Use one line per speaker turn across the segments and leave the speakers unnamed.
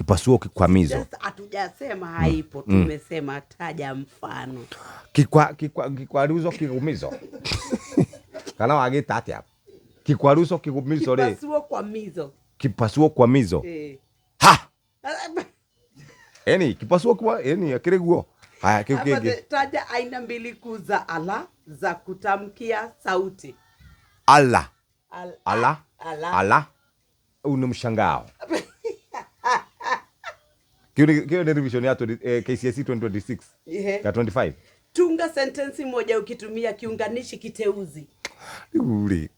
Kipasuo kikwamizo.
Hatujasema haipo, tumesema taja mfano.
Kikwaruzo kigumizo. Kana wagita atia. Kikwaruzo kigumizo re.
Kipasuo kwa mizo.
Kipasuo kwa mizo. Ha. Kipasuo kwa akire guo. Haya kiki.
Taja aina mbili kuu za ala za kutamkia sauti.
Ala. Una mshangao. Kio ni revision ya KCSE 2026 ya 25.
Tunga sentensi moja ukitumia kiunganishi kiteuzi.
Uli.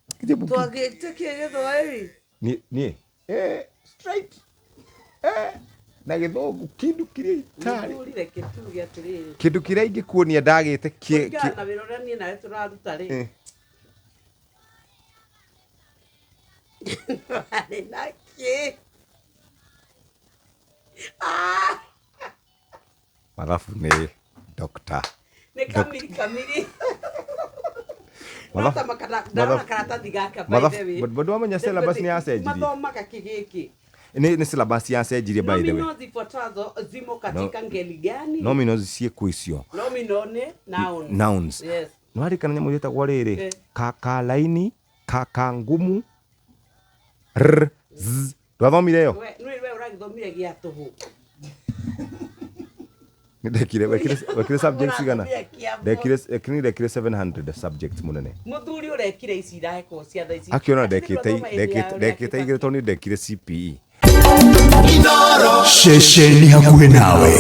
Ni straight. Na githogu kindu kiri tari. Kindu kiri ingikuonia ndagite
na wirorani na turaruta ri.
Malafu ni Dr.
Ni kamili. Mata makarata digaka by the way.
Bado wamenya syllabus ni asejirie.
Mathoma kakigiki.
Ni syllabus ya asejirie by the way.
Nomino zifuatazo zimo katika ngeli gani?
Nomino ciĩkuo icio.
Nomino ni
nouns.
Yes.
Nwari kana nyamũ yetagwo rĩrĩ. Kaka laini, kaka ngumu. R z. Twathomire yo.
We uragithomire gia tuhu.
Ndekire wekire subjects igana. Ndekire 700 subjects munene.
Muthuri urekire ici iraheko cia thaa ici.
Akiona ndekite igire toni ndekire CPE.
Sheshe ni hakuhe nawe.